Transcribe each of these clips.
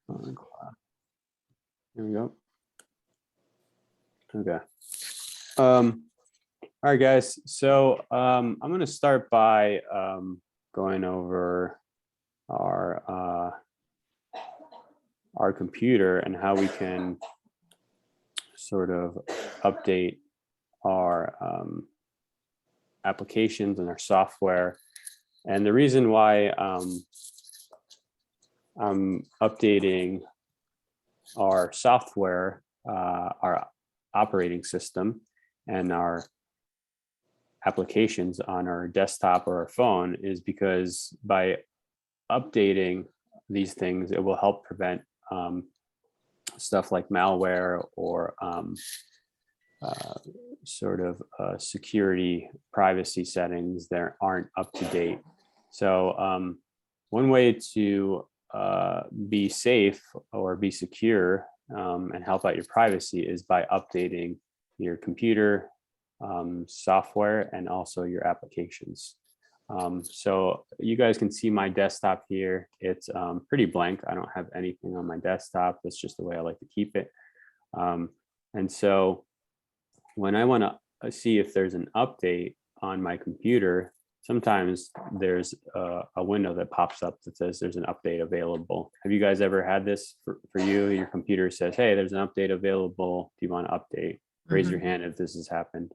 Here we go. Okay. All right, guys. So I'm going to start by going over our computer and how we can sort of update our applications and our software. And the reason why I'm updating our software, our operating system, and our applications on our desktop or our phone is because by updating these things, it will help prevent stuff like malware or sort of security privacy settings that aren't up to date. So one way to be safe or be secure and help out your privacy is by updating your computer software and also your applications. So you guys can see my desktop here. It's pretty blank. I don't have anything on my desktop. That's just the way I like to keep it. And so when I want to see if there's an update on my computer, sometimes there's a window that pops up that says there's an update available. Have you guys ever had this for you? Your computer says, hey, there's an update available. Do you want to update? Raise your hand if this has happened,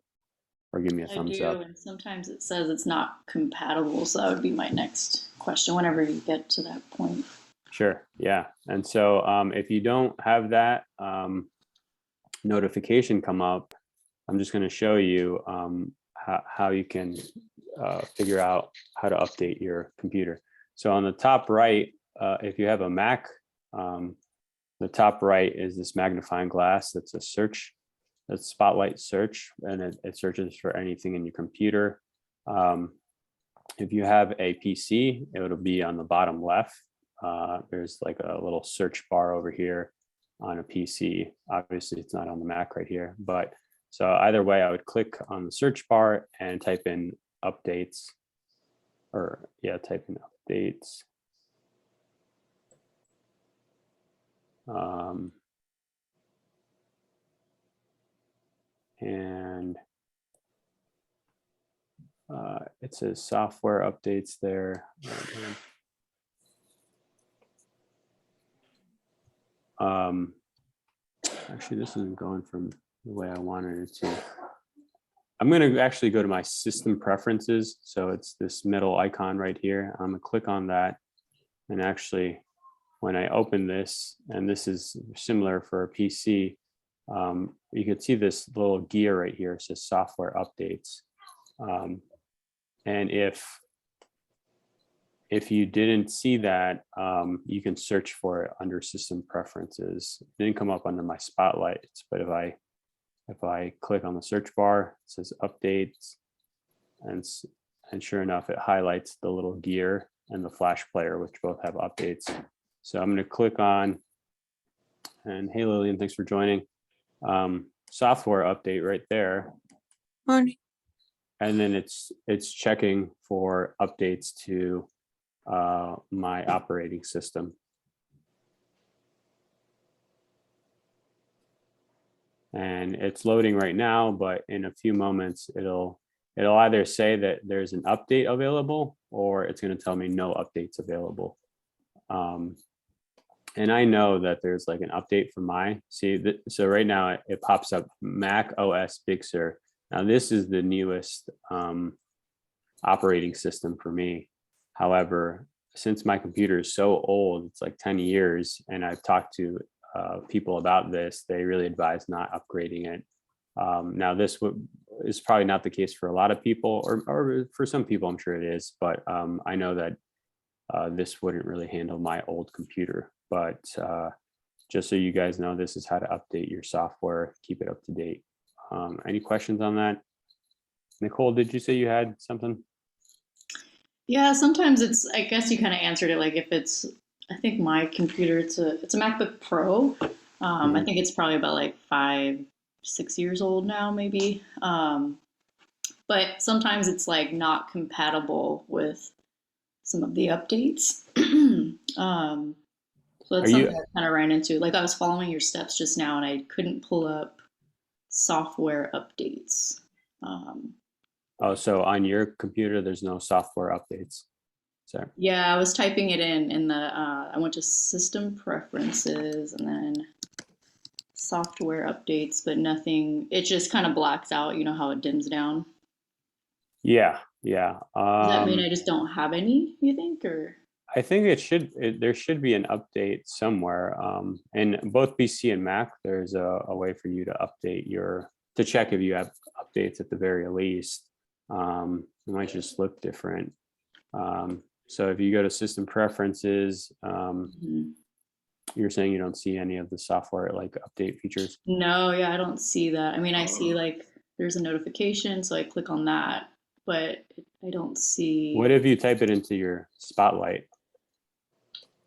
or give me a thumbs up. And sometimes it says it's not compatible. So that would be my next question whenever you get to that point. Sure. Yeah. And so if you don't have that notification come up, I'm just going to show you how you can figure out how to update your computer. So on the top right, if you have a Mac, the top right is this magnifying glass. That's a search, that's Spotlight search, and it searches for anything in your computer. If you have a PC, it'll be on the bottom left. There's like a little search bar over here on a PC. Obviously, it's not on the Mac right here, but so either way, I would click on the search bar and type in updates, or type in updates. And it says software updates there. Actually, this isn't going from the way I wanted it to. I'm going to actually go to my system preferences. So it's this middle icon right here. I'm going to click on that. And actually, when I open this, and this is similar for a PC, you can see this little gear right here. It says software updates. And if you didn't see that, you can search for it under system preferences. It didn't come up under my spotlights, but if I click on the search bar, it says updates, and sure enough, it highlights the little gear and the flash player, which both have updates. So I'm going to click on, and hey Lillian, thanks for joining. Software update right there. Morning. And then it's checking for updates to my operating system. And it's loading right now, but in a few moments, it'll either say that there's an update available, or it's going to tell me no updates available. And I know that there's like an update for so right now it pops up Mac OS Big Sur. Now this is the newest operating system for me. However, since my computer is so old, it's like 10 years, and I've talked to people about this, they really advise not upgrading it. Now this is probably not the case for a lot of people, or for some people I'm sure it is, but I know that this wouldn't really handle my old computer. But just so you guys know, this is how to update your software, keep it up to date. Any questions on that? Nicole, did you say you had something? Yeah, sometimes I guess you kind of answered it. Like if it's, I think my computer, it's a MacBook Pro. I think it's probably about like 5-6 years old now, maybe. But sometimes it's like not compatible with some of the updates. So Are that's you, something I kind of ran into. Like I was following your steps just now, and I couldn't pull up software updates. Um, oh, so on your computer, there's no software updates. Sorry. yeah, I was typing it in the. I went to system preferences and then software updates, but nothing. It just kind of blacks out. You know how it dims down. Yeah, yeah. Does that mean I just don't have any? You think, or I think there should be an update somewhere. In both PC and Mac, there's a way for you to update to check if you have updates at the very least. It might just look different. So if you go to system preferences, Mhm. you're saying you don't see any of the software like update features. No? Yeah, I don't see that. I mean, I see like there's a notification, so I click on that, but I don't What see. if you type it into your Spotlight?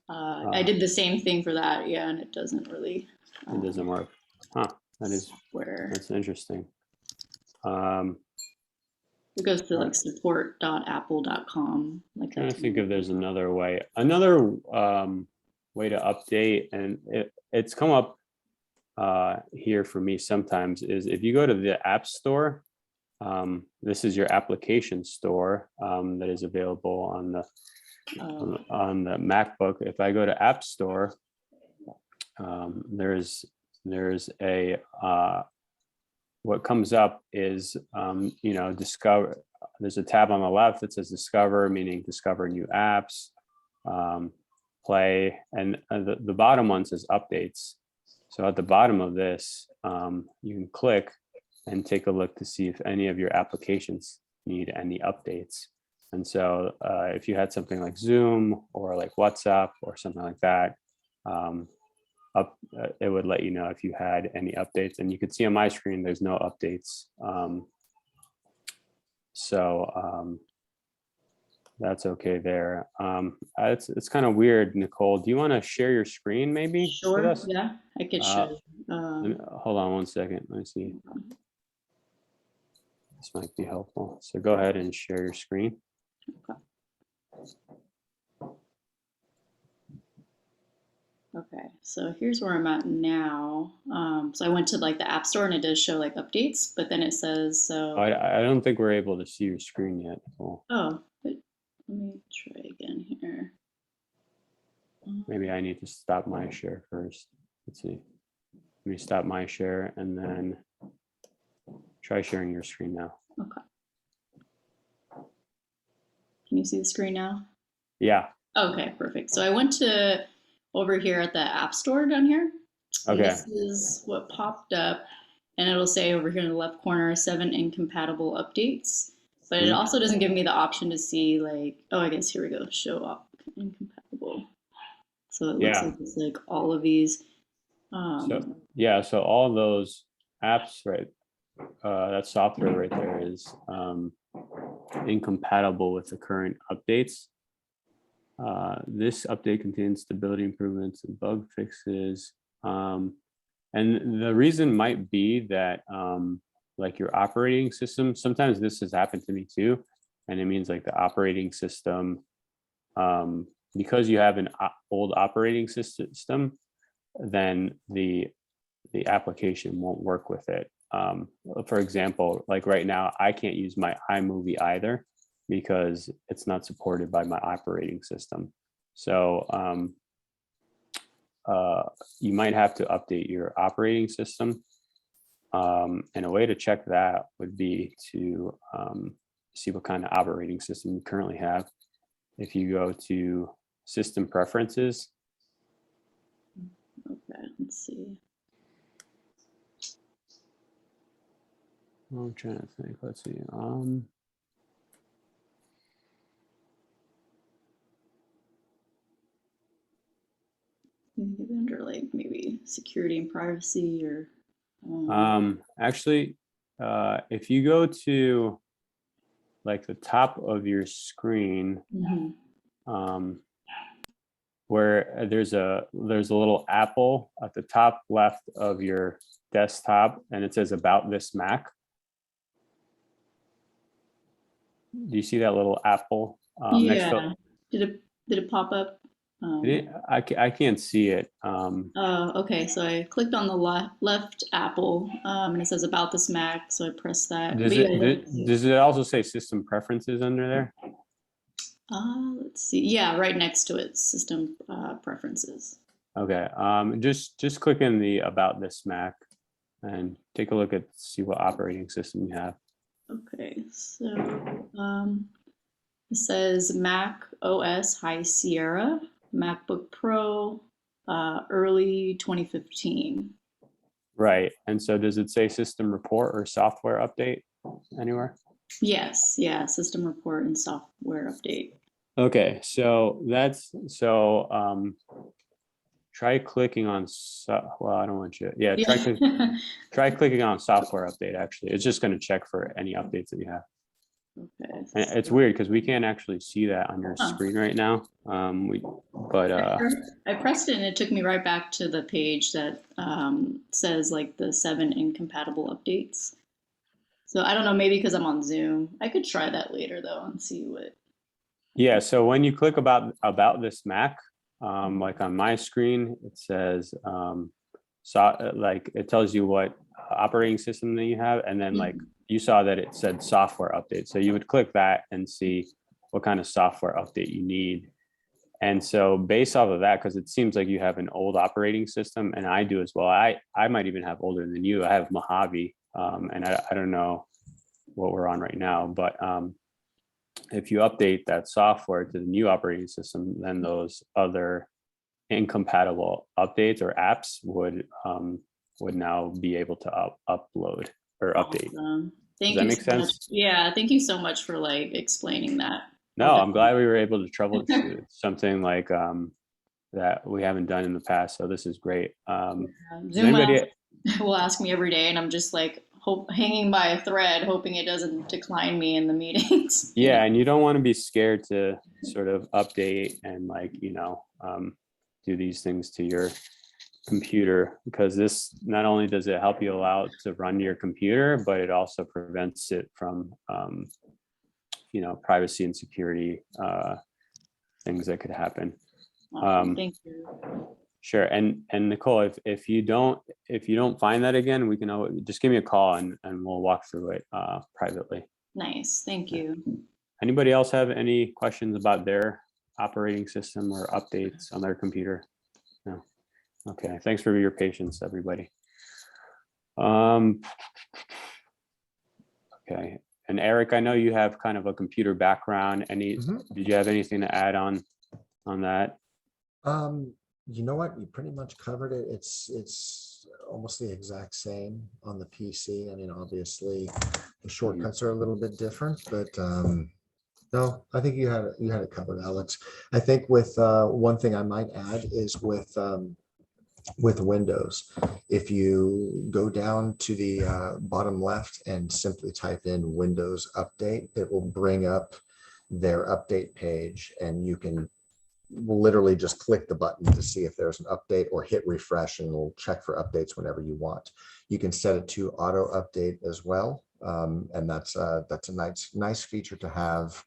I Uh, did the same thing for that, yeah, and it doesn't really it doesn't work. Huh? where That's interesting. Um, it goes to all like right. support.apple.com, like Trying to that's think if there's another way. Another way to update, and it's come up here for me sometimes, is if you go to the App Store. This is your application store that is available on the uh, on the MacBook. If I go to App Store, there's a what comes up is discover. There's a tab on the left that says discover, meaning discover new apps, play, and the bottom one says updates. So at the bottom of this, you can click and take a look to see if any of your applications need any updates. And so if you had something like Zoom or like WhatsApp or something like that, it would let you know if you had any updates. And you could see on my screen, there's no updates. So that's okay there. It's kind of weird, Nicole. Do you want to share your screen maybe with sure, us? yeah, I could show. Hold on one second. Let me see. This might be helpful. So go ahead and share your screen. Okay, so here's where I'm at now. So I went to like the App Store and it does show like updates, but then it says so. I don't think we're able to see your screen yet, Nicole. Oh, but let me try again here. Maybe I need to stop my share first. Let's see. Let me stop my share and then try sharing your screen now. Okay, can you see the screen now? Yeah. Okay, perfect. So I went to over here at the App Store down here, and Okay. this is what popped up, and it'll say over here in the left corner 7 incompatible updates. But it Mhm. also doesn't give me the option to see like, oh, I guess here we go, show up incompatible. So it looks Yeah. like it's like all of these. So Um, yeah, so all those apps, right? That software right there is incompatible with the current updates. This update contains stability improvements and bug fixes. And the reason might be that like your operating system, sometimes this has happened to me too. And it means like the operating system, because you have an old operating system, then the application won't work with it. For example, like right now, I can't use my iMovie either because it's not supported by my operating system. So you might have to update your operating system. And a way to check that would be to see what kind of operating system you currently have. If you go to System Preferences. okay, let's see. I'm trying to think. Let's see. Maybe under like maybe security and privacy or. Actually, if you go to like the top of your screen, Mhm. um, where there's a little apple at the top left of your desktop, and it says about this Mac. Do you see that little apple next to? Yeah. Did it pop up? I can't see it. Okay, so I clicked on the left apple, and it says about this Mac, so I pressed that. But yeah, Does it also say system preferences under there? let's see. Yeah, right next to it, system preferences. Okay. Just click in the about this Mac and take a look at see what operating system you have. Okay, so it says Mac OS High Sierra, MacBook Pro, early 2015. Right. And so does it say system report or software update anywhere? Yes, yeah, system report and software update. Okay, so try clicking on well, I don't want you. Yeah, Yeah. try clicking on software update actually. It's just going to check for any updates that you have. Okay. And it's weird because we can't actually see that on your screen right now. I pressed it and it took me right back to the page that says like the 7 incompatible updates. So I don't know, maybe because I'm on Zoom. I could try that later though and see what. Yeah, so when you click about this Mac, like on my screen, it says like it tells you what operating system that you have, and then like you saw that it said software update. So you would click that and see what kind of software update you need. And so based off of that, because it seems like you have an old operating system, and I do as well. I might even have older than you. I have Mojave, and I don't know what we're on right now, but if you update that software to the new operating system, then those other incompatible updates or apps would now be able to upload or update. Awesome. Thank Does that you make so much. sense? Yeah, thank you so much for like explaining that. No, I'm glad we were able to troubleshoot something like that we haven't done in the past. So this is great. Does Zoom anybody? will ask me every day, and I'm just like hanging by a thread, hoping it doesn't decline me in the meetings. Yeah, and you don't want to be scared to sort of update and like do these things to your computer, because this not only does it help you allow it to run your computer, but it also prevents it from privacy and security things that could happen. Thank you. Sure. And Nicole, if you don't find that again, we can just give me a call and we'll walk through it privately. Nice. Thank you. Anybody else have any questions about their operating system or updates on their computer? No. Okay. Thanks for your patience, everybody. Okay. And Eric, I know you have kind of a computer background. Did you have anything to add on that? You know what? You pretty much covered it. It's almost the exact same on the PC. I mean, obviously the shortcuts are a little bit different, but no, I think you had it covered, Alex. I think with one thing I might add is with Windows, if you go down to the bottom left and simply type in Windows Update, it will bring up their update page, and you can literally just click the button to see if there's an update, or hit refresh and it'll check for updates whenever you want. You can set it to auto update as well, and that's a nice feature to have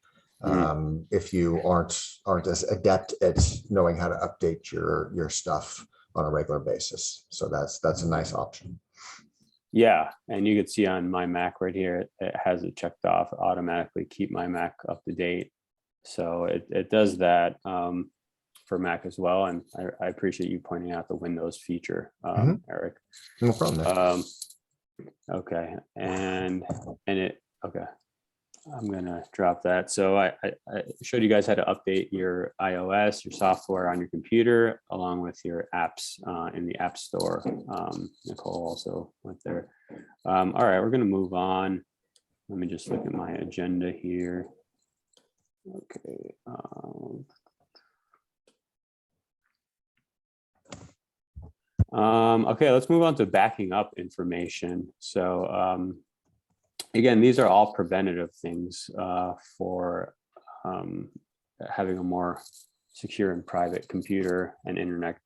if you aren't as adept at knowing how to update your stuff on a regular basis. So that's a nice option. Yeah, and you can see on my Mac right here, it has it checked off automatically keep my Mac up to date. So it does that for Mac as well. And I appreciate you pointing out the Windows feature, Eric. No problem. Okay, and okay. I'm gonna drop that. So I showed you guys how to update your iOS, your software on your computer, along with your apps in the App Store. Nicole also went there. All right, we're gonna move on. Let me just look at my agenda here. Okay. Okay, let's move on to backing up information. So again, these are all preventative things for having a more secure and private computer and internet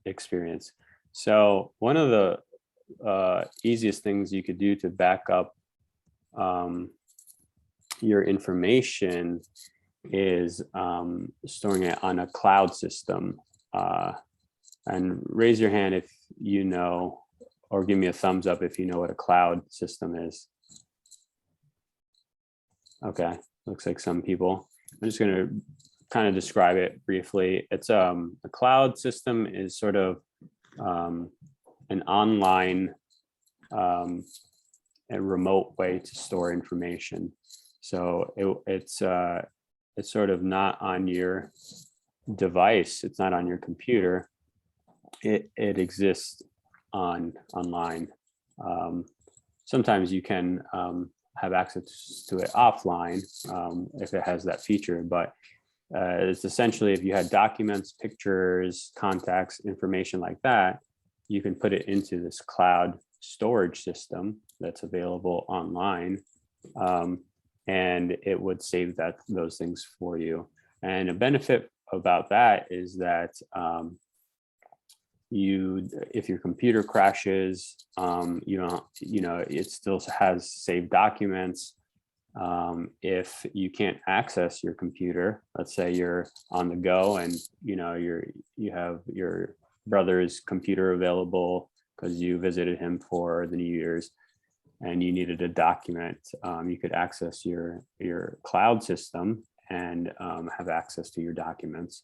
experience. So one of the easiest things you could do to back up your information is storing it on a cloud system. And raise your hand if you know, or give me a thumbs up if you know what a cloud system is. Okay, looks like some people. I'm just going to kind of describe it briefly. It's a cloud system is sort of an online, a remote way to store information. So it's sort of not on your device. It's not on your computer. It exists online. Sometimes you can have access to it offline if it has that feature, but it's essentially if you had documents, pictures, contacts, information like that, you can put it into this cloud storage system that's available online, and it would save those things for you. And a benefit about that is that if your computer crashes, it still has saved documents. If you can't access your computer, let's say you're on the go and you have your brother's computer available because you visited him for the New Year's and you needed a document, you could access your cloud system and have access to your documents.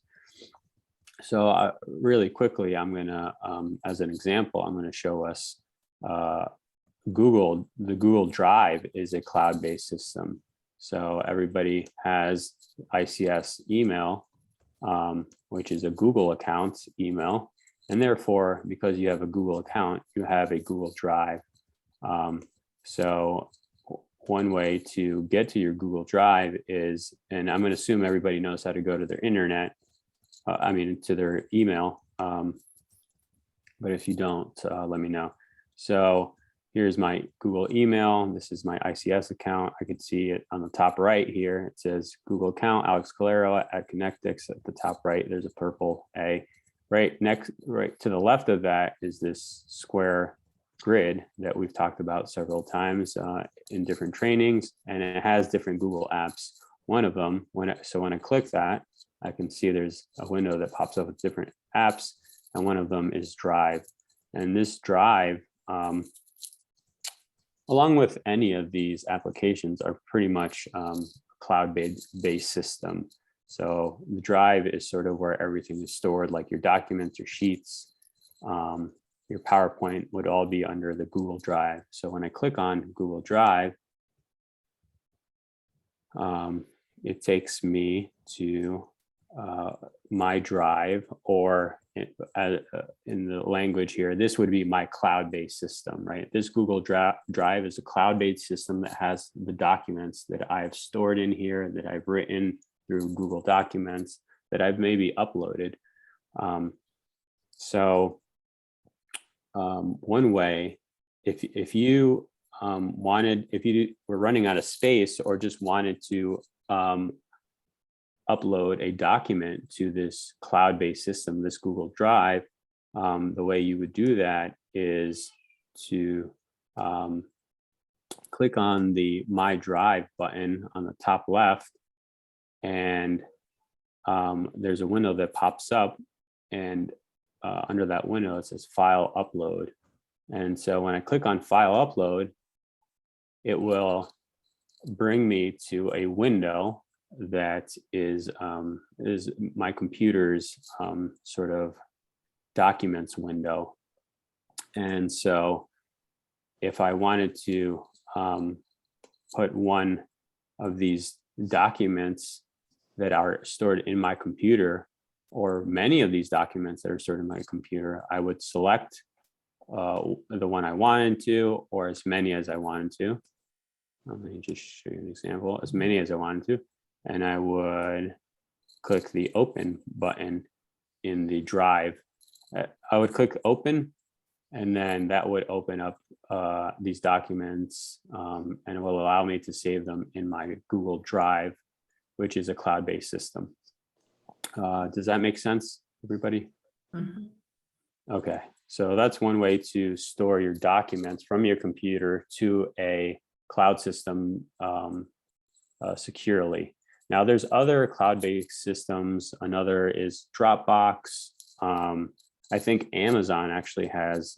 So really quickly, I'm gonna, as an example, I'm gonna show us the Google Drive is a cloud-based system. So everybody has ICS email, which is a Google account email. And therefore, because you have a Google account, you have a Google Drive. So one way to get to your Google Drive is, and I'm going to assume everybody knows how to go to their internet, to their email. But if you don't, let me know. So here's my Google email. This is my ICS account. I can see it on the top right here. It says Google account, Alex Calero at Connectix. At the top right, there's a purple A. Right to the left of that is this square grid that we've talked about several times in different trainings, and it has different Google apps. One of them, when I click that, I can see there's a window that pops up with different apps, and one of them is Drive. And this Drive, along with any of these applications, are pretty much cloud-based system. So the Drive is sort of where everything is stored, like your documents, your sheets, your PowerPoint would all be under the Google Drive. So when I click on Google Drive, it takes me to my drive, or in the language here, this would be my cloud-based system, right? This Google Drive is a cloud-based system that has the documents that I've stored in here, that I've written through Google Documents, that I've maybe uploaded. One way, if you were running out of space or just wanted to upload a document to this cloud-based system, this Google Drive, the way you would do that is to click on the My Drive button on the top left, and there's a window that pops up, and under that window it says File Upload. And so when I click on File Upload, it will bring me to a window that is my computer's sort of documents window. And so if I wanted to put one of these documents that are stored in my computer, or many of these documents that are stored in my computer, I would select the one I wanted to, or as many as I wanted to. Let me just show you an example, as many as I wanted to. And I would click the Open button in the Drive. I would click Open, and then that would open up these documents, and it will allow me to save them in my Google Drive, which is a cloud-based system. Does that make sense, everybody? Mm-hmm. Okay, so that's one way to store your documents from your computer to a cloud system securely. Now there's other cloud-based systems. Another is Dropbox. I think Amazon actually has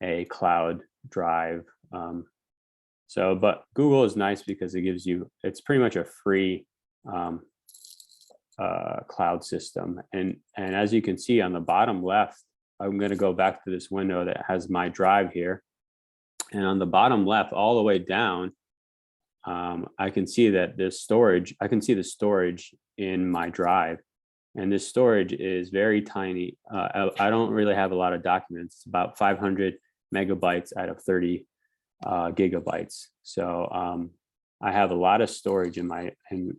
a cloud drive. But Google is nice because it gives you, it's pretty much a free cloud system. And as you can see on the bottom left, I'm going to go back to this window that has my drive here. And on the bottom left, all the way down, I can see that there's storage. I can see the storage in my drive. And this storage is very tiny. I don't really have a lot of documents. It's about 500 megabytes out of 30 gigabytes. So I have a lot of storage in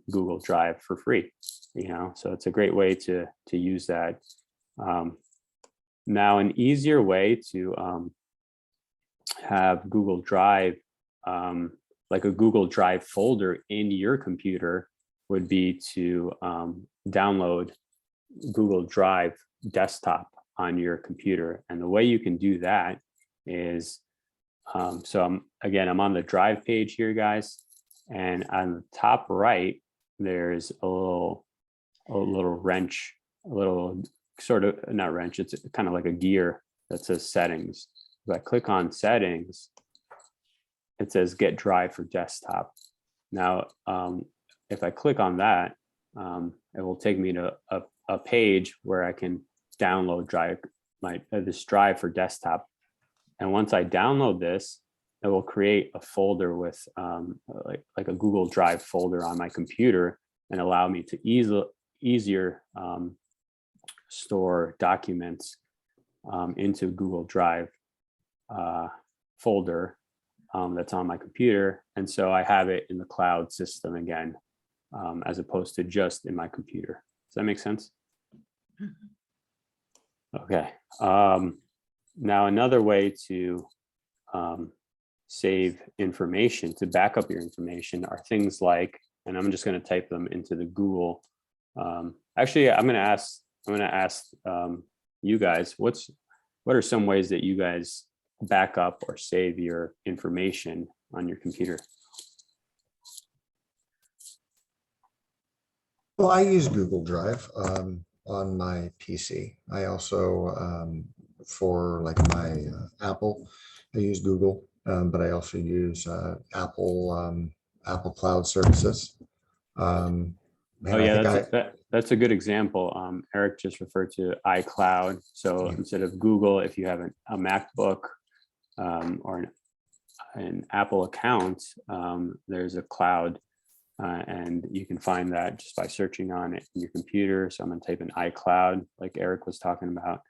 Google Drive for free, so it's a great way to use that. Now, an easier way to have Google Drive, like a Google Drive folder in your computer, would be to download Google Drive desktop on your computer. And the way you can do that is, I'm on the Drive page here, guys. And on the top right, there's a little wrench, a little sort of, not wrench, it's kind of like a gear that says settings. If I click on settings, it says get Drive for desktop. Now, if I click on that, it will take me to a page where I can download this drive for desktop. And once I download this, it will create a folder with like a Google Drive folder on my computer and allow me to easier store documents into Google Drive folder that's on my computer. And so I have it in the cloud system again, as opposed to just in my computer. Does that make sense? Okay. Now, another way to save information, to back up your information, are things like, and I'm just going to type them into the Google. Actually, I'm going to ask you guys, what are some ways that you guys back up or save your information on your computer? Well, I use Google Drive on my PC. I also, for like my Apple, I use Google, but I also use Apple Cloud services. That's a good example. Eric just referred to iCloud. So instead of Google, if you have a MacBook or an Apple account, there's a cloud, and you can find that just by searching on it in your computer. So I'm going to type in iCloud, like Eric was talking about,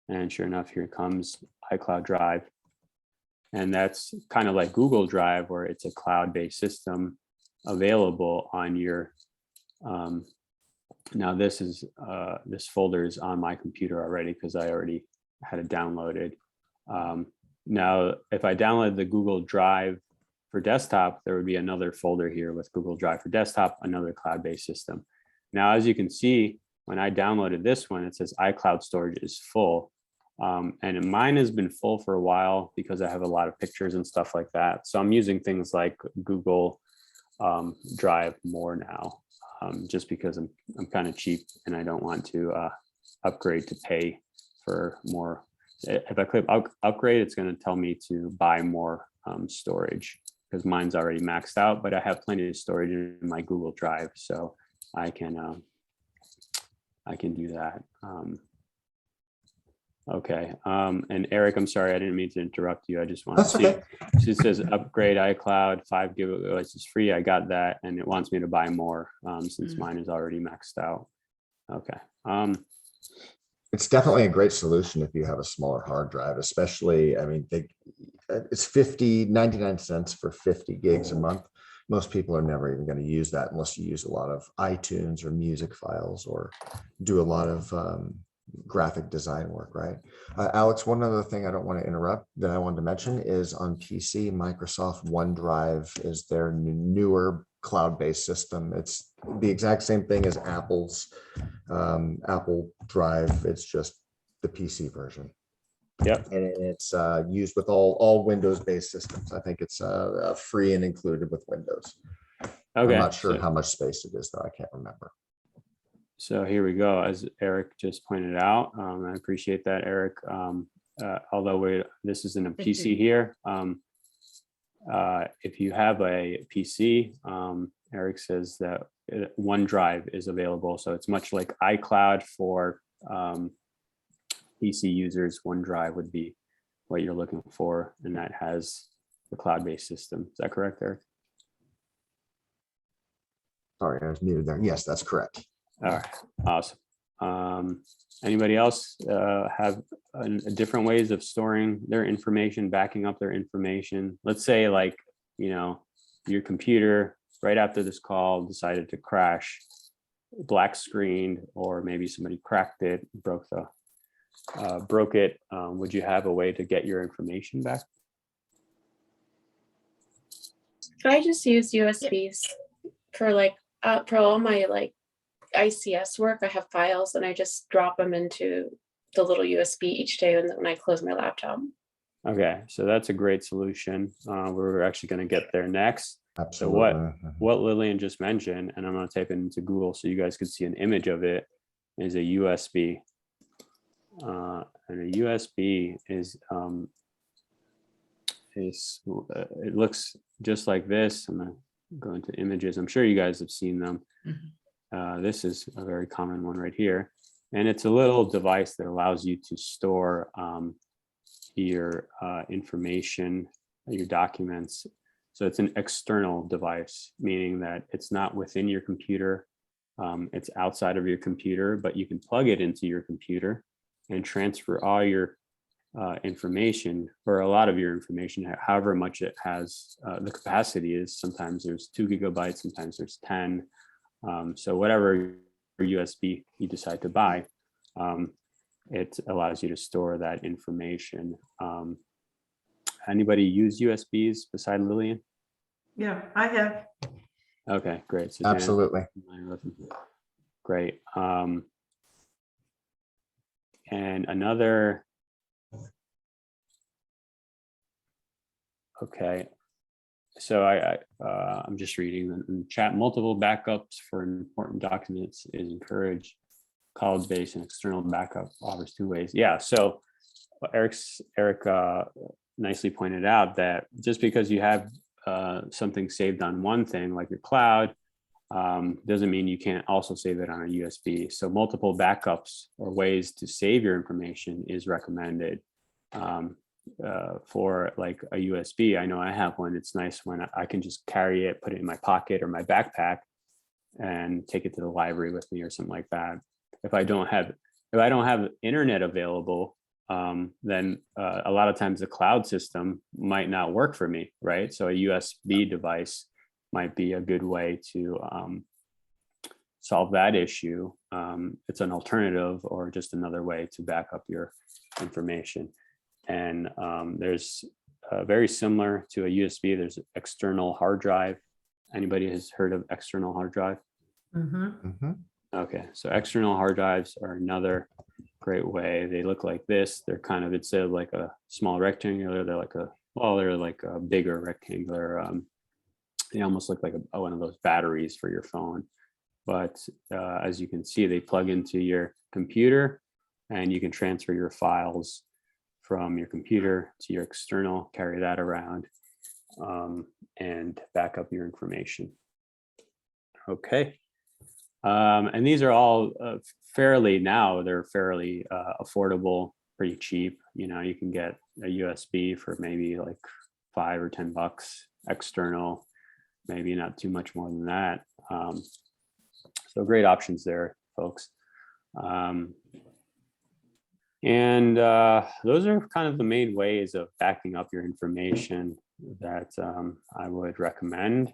and sure enough, here comes iCloud Drive. And that's kind of like Google Drive, where it's a cloud-based system available on your. Now this folder is on my computer already because I already had it downloaded. Now, if I download the Google Drive for desktop, there would be another folder here with Google Drive for desktop, another cloud-based system. Now, as you can see, when I downloaded this one, it says iCloud storage is full. And mine has been full for a while because I have a lot of pictures and stuff like that. So I'm using things like Google Drive more now, just because I'm kind of cheap and I don't want to upgrade to pay for more. If I click upgrade, it's going to tell me to buy more storage because mine's already maxed out, but I have plenty of storage in my Google Drive, so I can do that. Okay. And Eric, I'm sorry, I didn't mean to interrupt you. I just want to see. Okay. It says upgrade iCloud 5 gigabytes is free. I got that, and it wants me to buy more since mine is already maxed out. Okay. It's definitely a great solution if you have a smaller hard drive, especially, I mean, it's 99 cents for 50 gigs a month. Most people are never even going to use that unless you use a lot of iTunes or music files or do a lot of graphic design work, right? Alex, one other thing I don't want to interrupt that I wanted to mention is on PC, Microsoft OneDrive is their newer cloud-based system. It's the exact same thing as Apple's Apple Drive. It's just the PC version. Yep. And it's used with all Windows-based systems. I think it's free and included with Windows. I'm Okay, not sure how much space it is, though. I can't remember. so here we go. As Eric just pointed out, I appreciate that, Eric. Although this isn't a PC here. If you have a PC, Eric says that OneDrive is available. So it's much like iCloud for PC users. OneDrive would be what you're looking for, and that has the cloud-based system. Is that correct, Eric? Sorry, I was muted there. Yes, that's correct. All right, awesome. Anybody else have different ways of storing their information, backing up their information? Let's say, like, you know, your computer right after this call decided to crash, black screened, or maybe somebody cracked it, broke it. Would you have a way to get your information back? I just use USBs for for all my ICS work. I have files and I just drop them into the little USB each day when I close my laptop. Okay, so that's a great solution. We're actually going to get there next. Absolutely. So what Lillian just mentioned, and I'm going to type it into Google so you guys could see an image of it, is a USB. And a USB is it looks just like this. I'm going to go into images. I'm sure you guys have seen them. This is a very common one right here. And it's a little device that allows you to store your information, your documents. So it's an external device, meaning that it's not within your computer. It's outside of your computer, but you can plug it into your computer and transfer all your information, or a lot of your information, however much it has, the capacity is. Sometimes there's 2 gigabytes, sometimes there's 10. So whatever USB you decide to buy, it allows you to store that information. Anybody use USBs beside Lillian? Yeah, I have. Okay, great. So Jan, Absolutely. great. And another, okay. So I'm just reading in the chat. Multiple backups for important documents is encouraged. Cloud-based and external backup offers 2 ways. Yeah. So Eric nicely pointed out that just because you have something saved on one thing, like your cloud, doesn't mean you can't also save it on a USB. So multiple backups or ways to save your information is recommended. For like a USB, I know I have one. It's nice when I can just carry it, put it in my pocket or my backpack, and take it to the library with me or something like that. If I don't have internet available, then a lot of times the cloud system might not work for me, right? So a USB device might be a good way to solve that issue. It's an alternative or just another way to back up your information. And there's very similar to a USB, there's external hard drive. Anybody has heard of external hard drive? Okay, so external hard drives are another great way. They look like this. They're kind of, instead of like a small rectangular, they're like a bigger rectangular. They almost look like one of those batteries for your phone. But as you can see, they plug into your computer and you can transfer your files from your computer to your external, carry that around, and back up your information. Okay. And these are all they're fairly affordable, pretty cheap. You know, you can get a USB for maybe like $5 or $10 external, maybe not too much more than that. So great options there, folks. And those are kind of the main ways of backing up your information that I would recommend.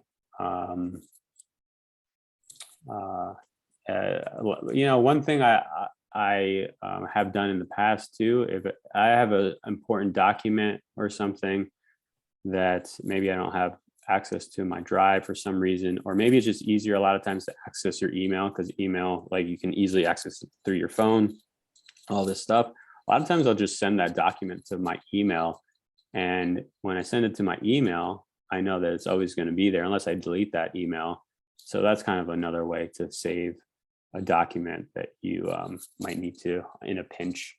You know, one thing I have done in the past too, if I have an important document or something that maybe I don't have access to my drive for some reason, or maybe it's just easier a lot of times to access your email, because email, like, you can easily access it through your phone, all this stuff. A lot of times I'll just send that document to my email. And when I send it to my email, I know that it's always going to be there unless I delete that email. So that's kind of another way to save a document that you might need to in a pinch.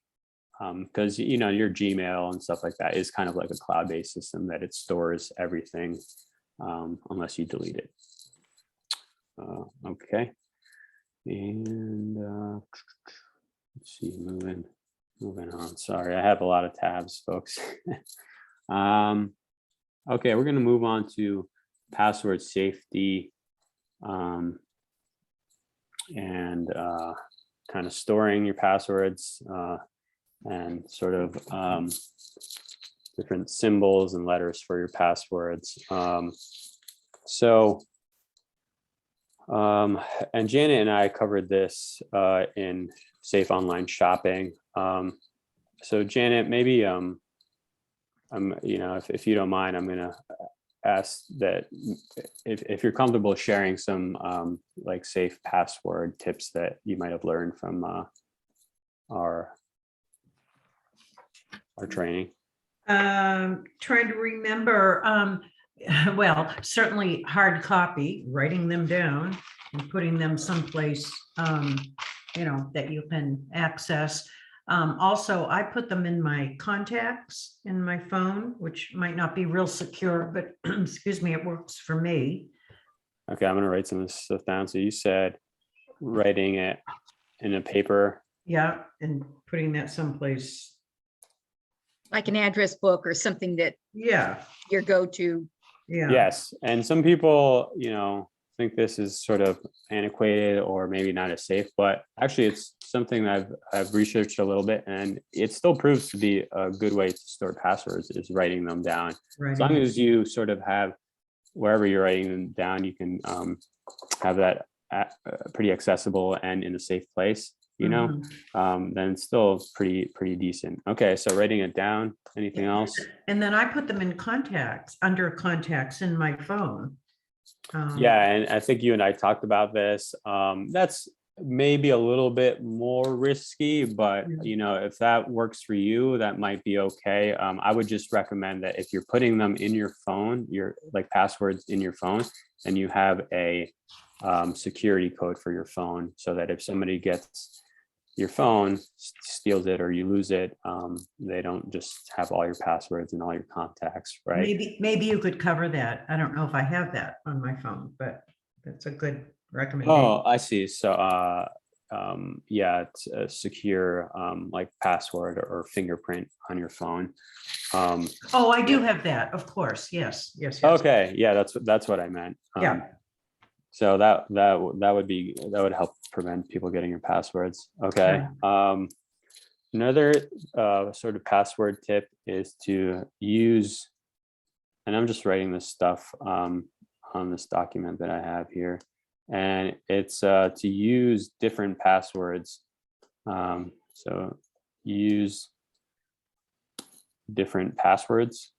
Because your Gmail and stuff like that is kind of like a cloud-based system that it stores everything unless you delete it. Okay, and let's see, moving on. Sorry, I have a lot of tabs, folks. Okay, we're going to move on to password safety and kind of storing your passwords. And sort of different symbols and letters for your passwords. And Janet and I covered this in Safe Online Shopping. So Janet, maybe if you don't mind, I'm gonna ask that if you're comfortable sharing some like safe password tips that you might have learned from our training. Trying to remember, well, certainly hard copy, writing them down and putting them someplace, that you can access. Also, I put them in my contacts in my phone, which might not be real secure, but excuse me, it works for me. Okay, I'm gonna write some of this stuff down. So you said writing it in a paper. Yeah, and putting that someplace. Like an address book or something that Yeah, your go-to. yeah. Yes, and some people, think this is sort of antiquated or maybe not as safe, but actually it's something that I've researched a little bit, and it still proves to be a good way to store passwords is writing them down. Right. As long as you sort of have wherever you're writing them down, you can have that pretty accessible and in a safe place. Then it's still pretty decent. Okay, so writing it down. Anything else? And then I put them in contacts, under contacts in my phone. Yeah, and I think you and I talked about this. That's maybe a little bit more risky, but if that works for you, that might be okay. I would just recommend that if you're putting them in your phone, your like passwords in your phone, and you have a security code for your phone, so that if somebody gets your phone, steals it, or you lose it, they don't just have all your passwords and all your contacts, right? Maybe you could cover that. I don't know if I have that on my phone, but that's a good recommendation. Oh, I see. So yeah, it's a secure like password or fingerprint on your phone. Oh, I do have that, of course. Yes. Okay, yeah, that's what I meant. Yeah. So that would help prevent people getting your passwords. Okay. Another sort of password tip is to use, and I'm just writing this stuff on this document that I have here, and it's to use different passwords. So use different passwords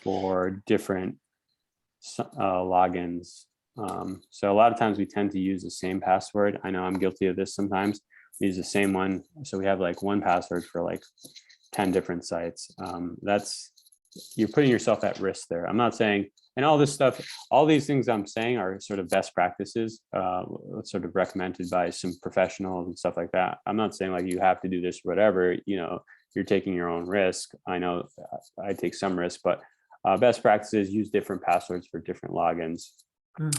for different logins. So a lot of times we tend to use the same password. I know I'm guilty of this sometimes. We use the same one. So we have like one password for like 10 different sites. You're putting yourself at risk there. I'm not saying, and all this stuff, all these things I'm saying are sort of best practices, sort of recommended by some professionals and stuff like that. I'm not saying like you have to do this, whatever, you're taking your own risk. I know I take some risk, but best practices, use different passwords for different logins.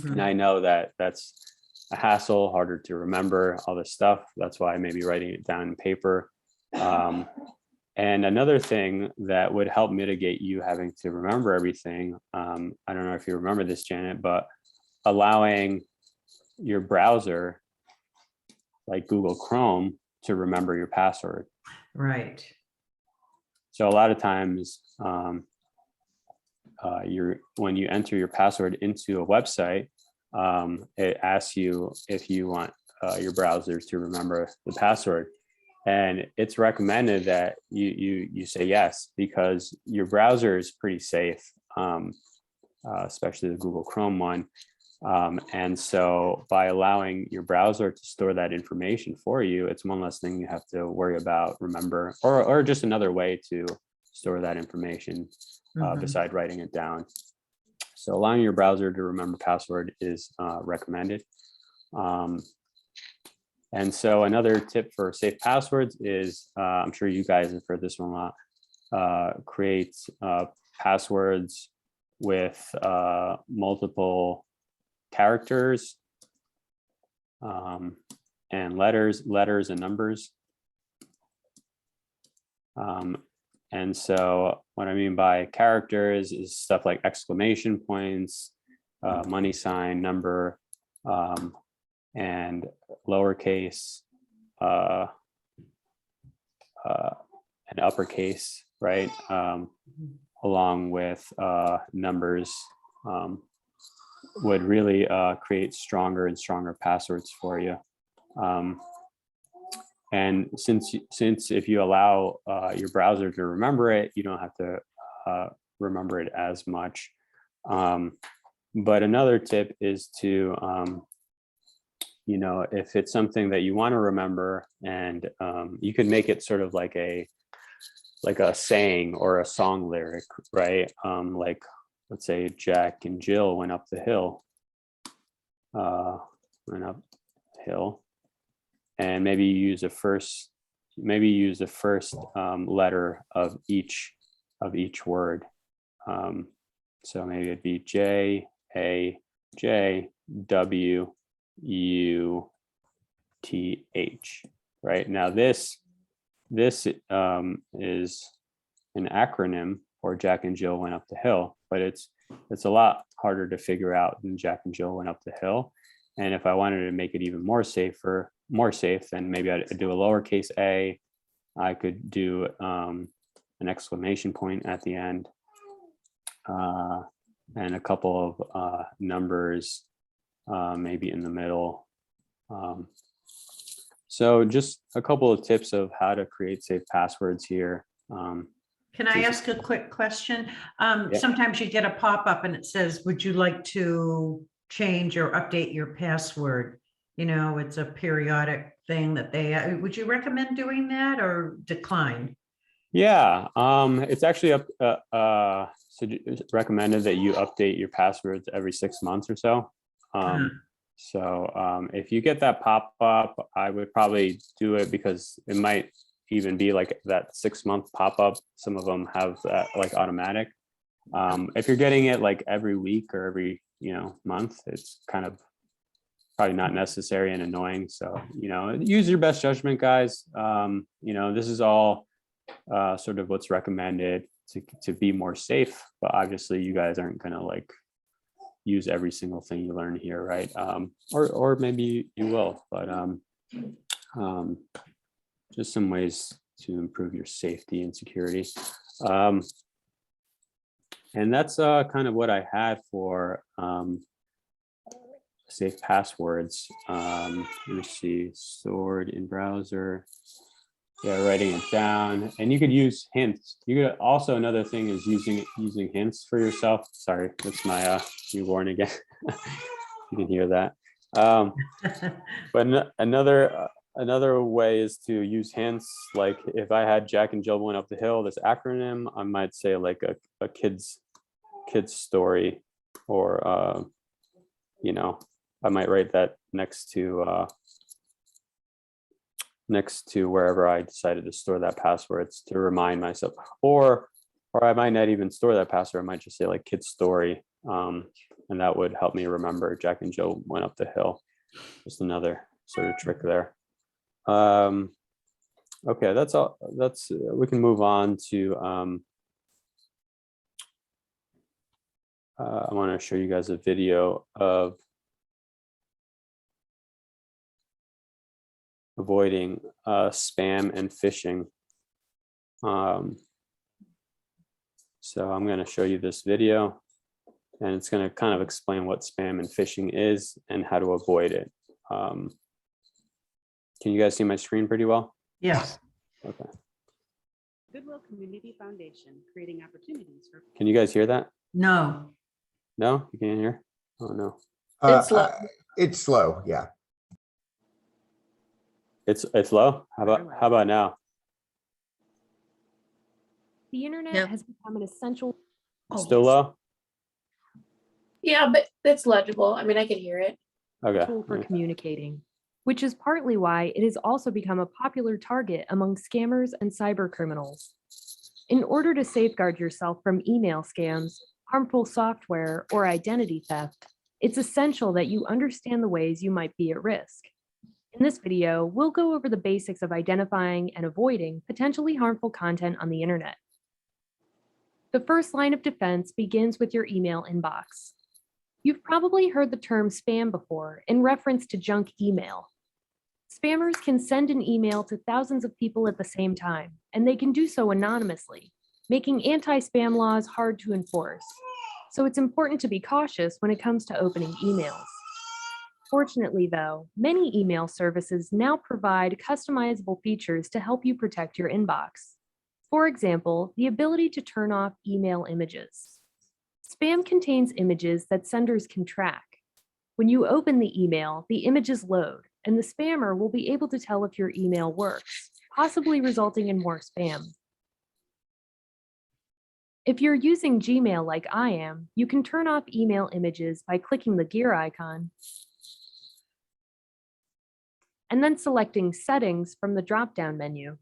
And I know that that's a hassle, harder to remember all this stuff. That's why maybe writing it down in paper. And another thing that would help mitigate you having to remember everything, I don't know if you remember this, Janet, but allowing your browser, like Google Chrome, to remember your password. Right. So a lot of times, when you enter your password into a website, it asks you if you want your browser to remember the password. And it's recommended that you say yes, because your browser is pretty safe, especially the Google Chrome one. And so by allowing your browser to store that information for you, it's one less thing you have to worry about, remember, or just another way to store that information beside writing it down. So allowing your browser to remember password is recommended. And so another tip for safe passwords is, I'm sure you guys have heard this one a lot, create passwords with multiple characters and letters and numbers. And so what I mean by characters is stuff like exclamation points, money sign, number, and lowercase and uppercase, right? Along with numbers would really create stronger and stronger passwords for you. And since if you allow your browser to remember it, you don't have to remember it as much. But another tip is to, you know, if it's something that you want to remember, and you can make it sort of like a saying or a song lyric, right? Like, let's say Jack and Jill went up the hill, and maybe you use the first letter of each word. So maybe it'd be JAJWUTH, right? Now this is an acronym for Jack and Jill went up the hill, but it's a lot harder to figure out than Jack and Jill went up the hill. And if I wanted to make it even more safe, then maybe I'd do a lowercase a. I could do an exclamation point at the end, and a couple of numbers maybe in the middle. So just a couple of tips of how to create safe passwords here. Can I ask a quick question? Sometimes you get a pop-up and it says, would you like to change or update your password? You know, it's a periodic thing that they, would you recommend doing that or decline? Yeah, it's actually recommended that you update your passwords every 6 months or so. So if you get that pop-up, I would probably do it, because it might even be like that 6-month pop-up. Some of them have that like automatic. If you're getting it like every week or every month, it's kind of probably not necessary and annoying. So use your best judgment, guys. This is all sort of what's recommended to be more safe, but obviously you guys aren't gonna like use every single thing you learn here, right? Or maybe you will, but just some ways to improve your safety and security. And that's kind of what I had for safe passwords. Let me see, stored in browser. Yeah, writing it down, and you could use hints. You could also, another thing is using hints for yourself. Sorry, that's my newborn again. You can hear that. But another way is to use hints. Like if I had Jack and Jill went up the hill, this acronym, I might say like a kid's story, or I might write that next to wherever I decided to store that password to remind myself, or I might not even store that password. I might just say like kid's story, and that would help me remember Jack and Jill went up the hill. Just another sort of trick there. Okay, that's all. We can move on to. I want to show you guys a video of avoiding spam and phishing. So I'm going to show you this video, and it's going to kind of explain what spam and phishing is and how to avoid it. Can you guys see my screen pretty well? Yes. Okay. Goodwill Community Foundation, creating opportunities for. Can you guys hear that? No. No, you can't hear? Oh no. It's slow. It's slow, yeah. It's low. How about now? The internet No. has become an essential. Still low? Yeah, but it's legible. I mean, I can hear it. Okay. Tool for yeah. communicating, which is partly why it has also become a popular target among scammers and cyber criminals. In order to safeguard yourself from email scams, harmful software, or identity theft, it's essential that you understand the ways you might be at risk. In this video, we'll go over the basics of identifying and avoiding potentially harmful content on the internet. The first line of defense begins with your email inbox. You've probably heard the term spam before in reference to junk email. Spammers can send an email to thousands of people at the same time, and they can do so anonymously, making anti-spam laws hard to enforce. So it's important to be cautious when it comes to opening emails. Fortunately, though, many email services now provide customizable features to help you protect your inbox. For example, the ability to turn off email images. Spam contains images that senders can track. When you open the email, the images load, and the spammer will be able to tell if your email works, possibly resulting in more spam. If you're using Gmail like I am, you can turn off email images by clicking the gear icon and then selecting Settings from the drop-down menu.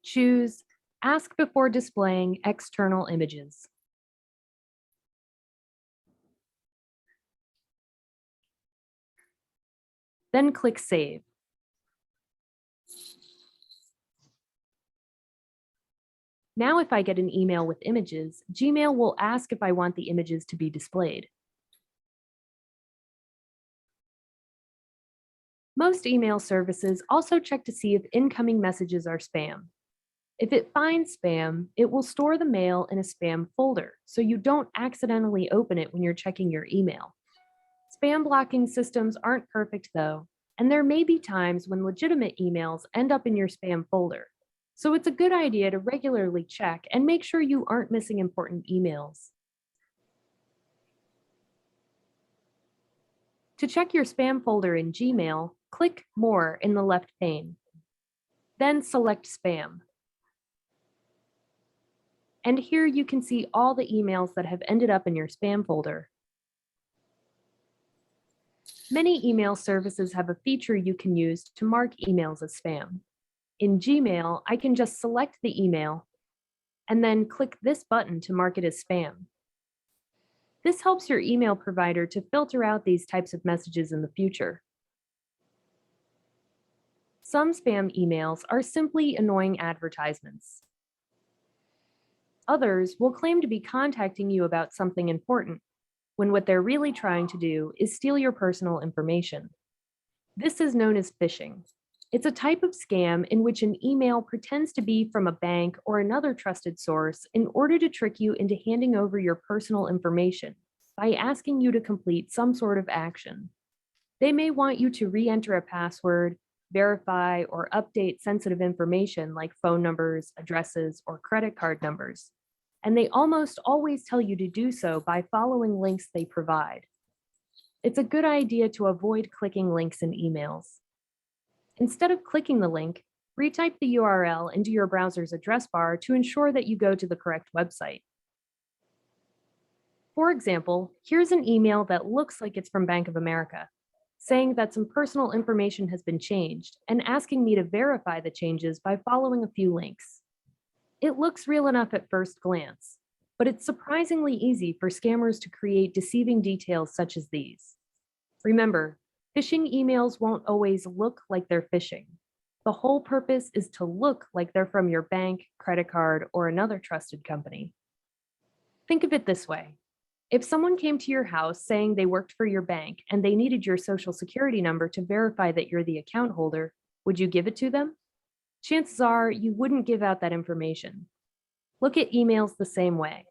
Choose Ask before displaying external images. Then click Save. Now if I get an email with images, Gmail will ask if I want the images to be displayed. Most email services also check to see if incoming messages are spam. If it finds spam, it will store the mail in a spam folder, so you don't accidentally open it when you're checking your email. Spam blocking systems aren't perfect though, and there may be times when legitimate emails end up in your spam folder. So it's a good idea to regularly check and make sure you aren't missing important emails. To check your spam folder in Gmail, click More in the left pane. Then select Spam. And here you can see all the emails that have ended up in your spam folder. Many email services have a feature you can use to mark emails as spam. In Gmail, I can just select the email and then click this button to mark it as spam. This helps your email provider to filter out these types of messages in the future. Some spam emails are simply annoying advertisements. Others will claim to be contacting you about something important, when what they're really trying to do is steal your personal information. This is known as phishing. It's a type of scam in which an email pretends to be from a bank or another trusted source in order to trick you into handing over your personal information by asking you to complete some sort of action. They may want you to re-enter a password, verify or update sensitive information like phone numbers, addresses, or credit card numbers. And they almost always tell you to do so by following links they provide. It's a good idea to avoid clicking links in emails. Instead of clicking the link, retype the URL into your browser's address bar to ensure that you go to the correct website. For example, here's an email that looks like it's from Bank of America, saying that some personal information has been changed and asking me to verify the changes by following a few links. It looks real enough at first glance, but it's surprisingly easy for scammers to create deceiving details such as these. Remember, phishing emails won't always look like they're phishing. The whole purpose is to look like they're from your bank, credit card, or another trusted company. Think of it this way. If someone came to your house saying they worked for your bank and they needed your social security number to verify that you're the account holder, would you give it to them? Chances are you wouldn't give out that information. Look at emails the same way.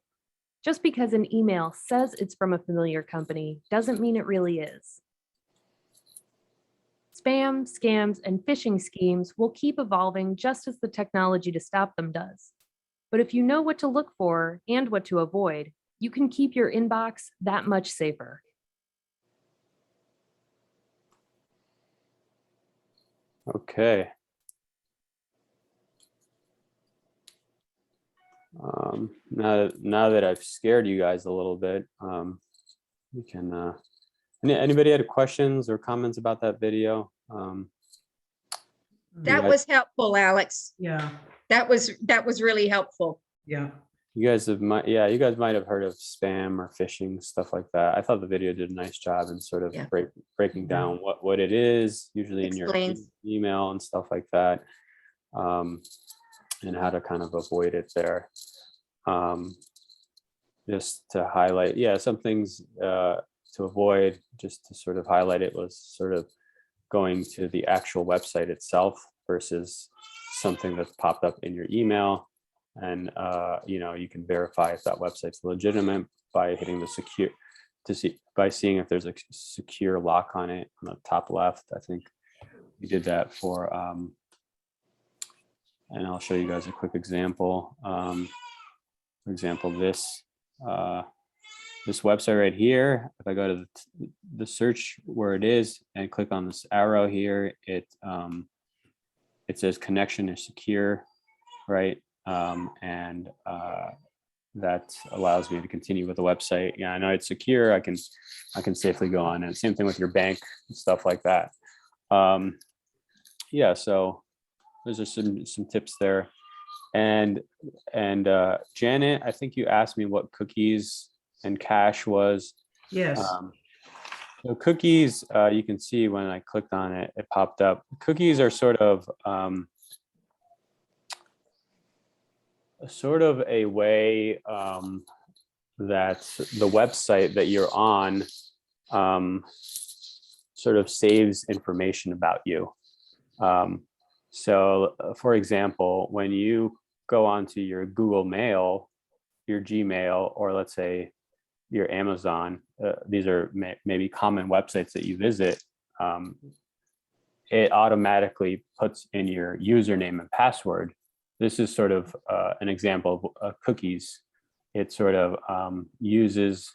Just because an email says it's from a familiar company doesn't mean it really is. Spam, scams, and phishing schemes will keep evolving just as the technology to stop them does. But if you know what to look for and what to avoid, you can keep your inbox that much safer. Okay. Now that I've scared you guys a little bit, we can. Anybody had questions or comments about that video? That guys- was helpful, Alex. Yeah, That was really helpful. yeah. You guys you guys might have heard of spam or phishing, stuff like that. I thought the video did a nice job in sort of Yeah. breaking down what it is, usually in your Explains. email and stuff like that, and how to kind of avoid it there. Just to highlight, some things to avoid, just to sort of highlight it, was sort of going to the actual website itself versus something that's popped up in your email. And you can verify if that website's legitimate by hitting the by seeing if there's a secure lock on it on the top left. I think we did that for and I'll show you guys a quick example. For example, this website right here, if I go to the search where it is and click on this arrow here, it says connection is secure, right? That allows me to continue with the website. Yeah, I know it's secure. I can safely go on. And same thing with your bank and stuff like that. So those are some tips there. And Janet, I think you asked me what cookies and cache was. Yes. So cookies, you can see when I clicked on it, it popped up. Cookies are sort of a way that the website that you're on sort of saves information about you. So for example, when you go onto your Google Mail, your Gmail, or let's say your Amazon, these are maybe common websites that you visit, it automatically puts in your username and password. This is sort of an example of cookies. It sort of uses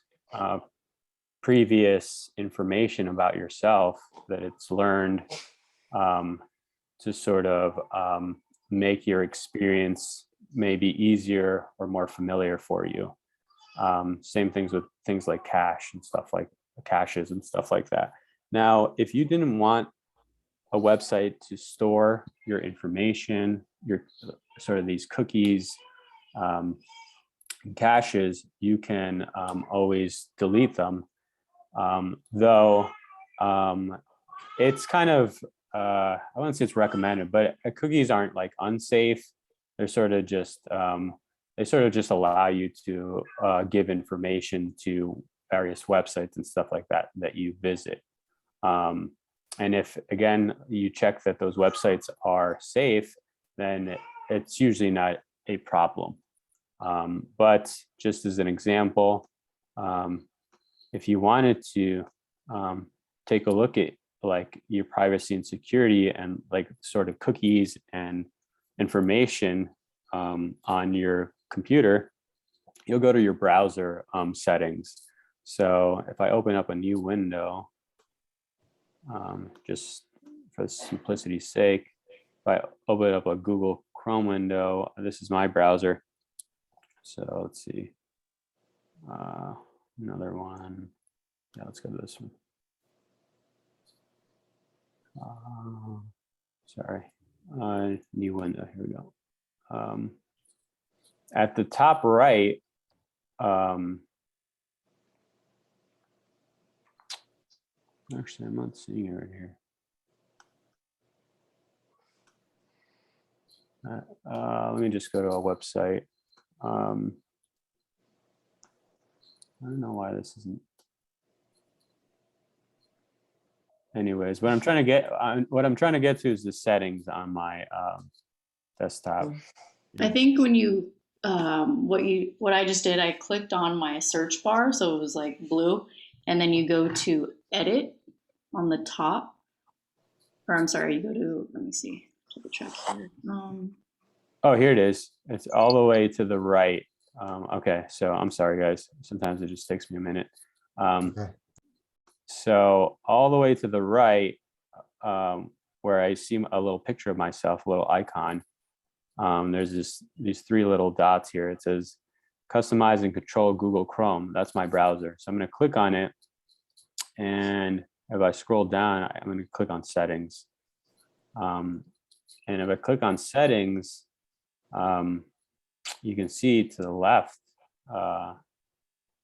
previous information about yourself that it's learned to sort of make your experience maybe easier or more familiar for you. Same things with things like caches and stuff like that. Now, if you didn't want a website to store your information, your sort of these cookies, caches, you can always delete them. Though it's kind of, I wouldn't say it's recommended, but cookies aren't like unsafe. They're sort of just, they sort of just allow you to give information to various websites and stuff like that you visit. And if, again, you check that those websites are safe, then it's usually not a problem. But just as an example, if you wanted to take a look at like your privacy and security and like sort of cookies and information on your computer, you'll go to your browser settings. So if I open up a new window, just for simplicity's sake, if I open up a Google Chrome window, this is my browser. So let's see, another one. Yeah, let's go to this one. Sorry, new window, here we go. At the top right, actually, I'm not seeing it right here. Let me just go to a website. I don't know why this isn't. Anyways, what I'm trying to get to is the settings on my desktop. I think when you what I just did, I clicked on my search bar, so it was like blue, and then you go to edit on the top, or I'm sorry, you go to, let me see, double check here. Oh, here it is. It's all the way to the right. Okay, so I'm sorry, guys. Sometimes it just takes me a minute. Okay. So all the way to the right, where I see a little picture of myself, a little icon, there's these three little dots here. It says customize and control Google Chrome. That's my browser. So I'm going to click on it. And if I scroll down, I'm going to click on settings. And if I click on settings, you can see to the left,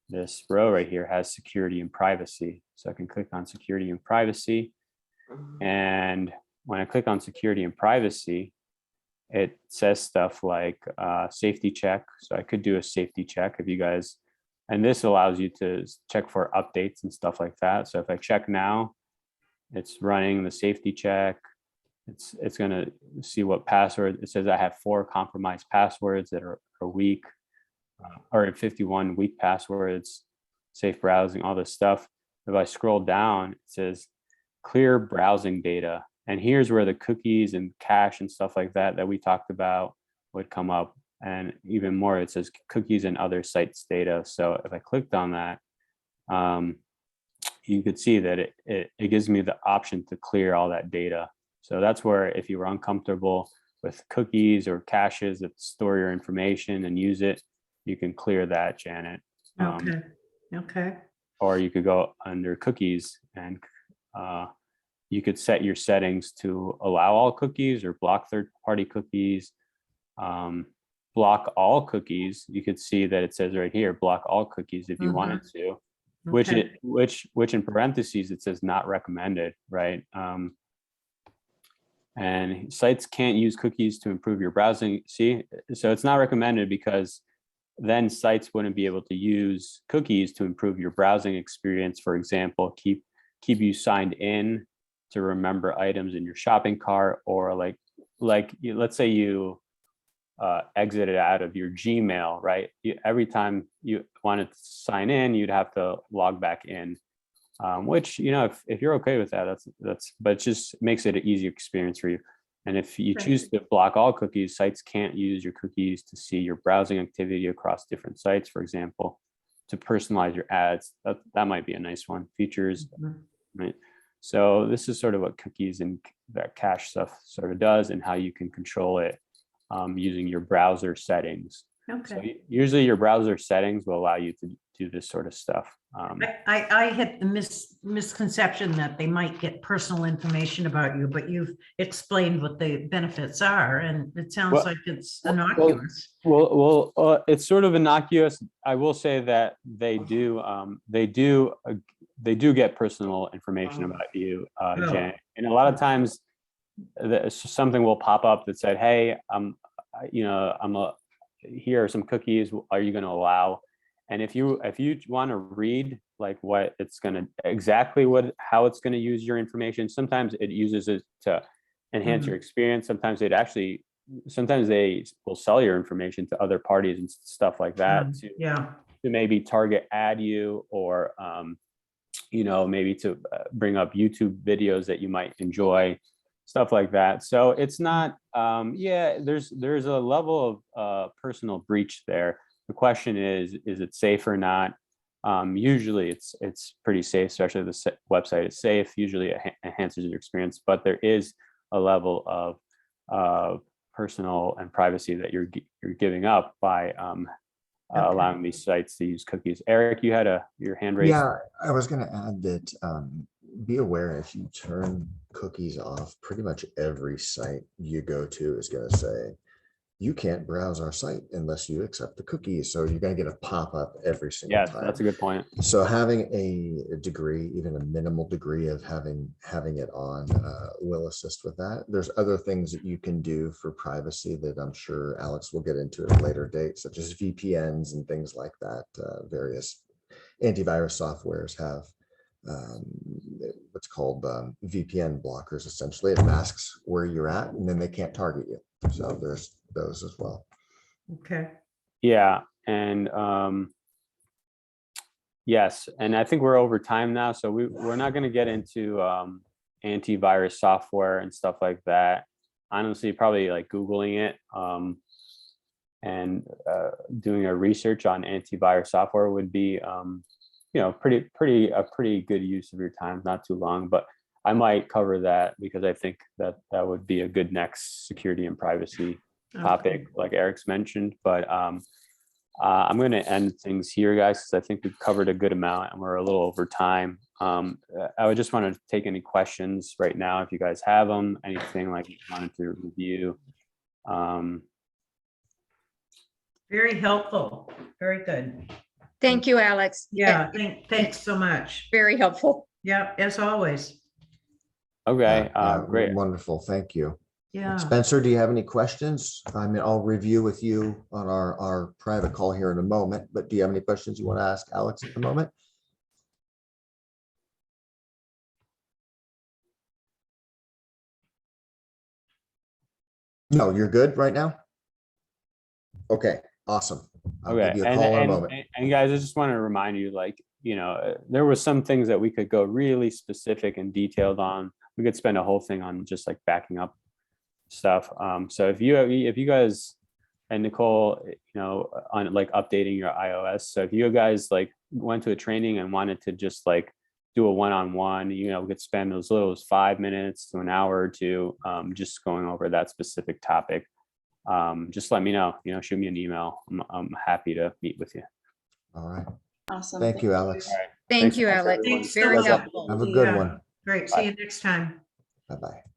this row right here has security and privacy. So I can click on security and privacy. And when I click on security and privacy, it says stuff like safety check. So I could do a safety check if you guys, and this allows you to check for updates and stuff like that. So if I check now, it's running the safety check. It's going to see what password. It says I have 4 compromised passwords that are weak, or 51 weak passwords, safe browsing, all this stuff. If I scroll down, it says clear browsing data. And here's where the cookies and cache and stuff like that we talked about would come up. And even more, it says cookies and other sites data. So if I clicked on that, you could see that it gives me the option to clear all that data. So that's where if you were uncomfortable with cookies or caches that store your information and use it, you can clear that, Janet. Okay. Or you could go under cookies and you could set your settings to allow all cookies or block third-party cookies, block all cookies. You could see that it says right here, block all cookies if you wanted to, which in parentheses, it says not recommended, right? And sites can't use cookies to improve your browsing. See, so it's not recommended because then sites wouldn't be able to use cookies to improve your browsing experience. For example, keep you signed in to remember items in your shopping cart, or let's say you exited out of your Gmail, right? Every time you wanted to sign in, you'd have to log back in, which, if you're okay with that, but it just makes it an easier experience for you. And if you choose to block all cookies, sites can't use your cookies to see your browsing activity across different sites. For example, to personalize your ads, that might be a nice one. Features, right? So this is sort of what cookies and that cache stuff sort of does, and how you can control it using your browser settings. So usually your browser settings will allow you to do this sort of stuff. I had the misconception that they might get personal information about you, but you've explained what the benefits are, and it sounds like it's innocuous. It's sort of innocuous. I will say that they do get personal information about you, Jen. And a lot of times, something will pop up that said, "Hey, here are some cookies. Are you going to allow?" And if you want to read like what it's going to how it's going to use your information, sometimes it uses it to enhance your experience. Sometimes they will sell your information to other parties and stuff like that to maybe target ad you, or maybe to bring up YouTube videos that you might enjoy, stuff like that. So it's not there's a level of personal breach there. The question is it safe or not? Usually it's pretty safe, especially if the website is safe. Usually it enhances your experience, but there is a level of personal and privacy that you're giving up by allowing these sites to use cookies. Eric, you had your hand raised. Yeah, I was going to add that be aware, if you turn cookies off, pretty much every site you go to is going to say, you can't browse our site unless you accept the cookies. So you're going to get a pop-up every single time. That's a good point. So having a degree, even a minimal degree of having it on will assist with that. There's other things that you can do for privacy that I'm sure Alex will get into at a later date, such as VPNs and things like that. Various antivirus softwares have what's called VPN blockers. Essentially, it masks where you're at, and then they can't target you. So there's those as well. Okay. Yeah, and yes, and I think we're over time now, so we're not going to get into antivirus software and stuff like that. Honestly, probably like Googling it and doing a research on antivirus software would be pretty good use of your time. Not too long, but I might cover that because I think that would be a good next security and privacy topic, like Eric's mentioned. But I'm going to end things here, guys, because I think we've covered a good amount and we're a little over time. I would just want to take any questions right now if you guys have them, anything like you wanted to review. Very helpful. Very good. Thank you, Alex. Yeah, thanks so much. Very helpful. Yeah, as always. Okay, great. Wonderful, thank you. Yeah. Spencer, do you have any questions? I mean, I'll review with you on our private call here in a moment, but do you have any questions you want to ask Alex at the moment? No, you're good right now? Okay, awesome. I'll give Okay, you a call in a moment. and guys, I just want to remind you, like, you know, there were some things that we could go really specific and detailed on. We could spend a whole thing on just like backing up stuff. So if you guys and Nicole, you know, on like updating your iOS. So if you guys like went to a training and wanted to just like do a one-on-one, you know, we could spend as little as 5 minutes to an hour or two, just going over that specific topic. Just let me know, you know, shoot me an email. I'm happy to meet with you. All right. Awesome. Thank you, Alex. All right. Thank Thanks you, so much, Alex. everyone. Thanks so Very much. helpful. Have a good Yeah. one. Great. See you next time. Bye-bye.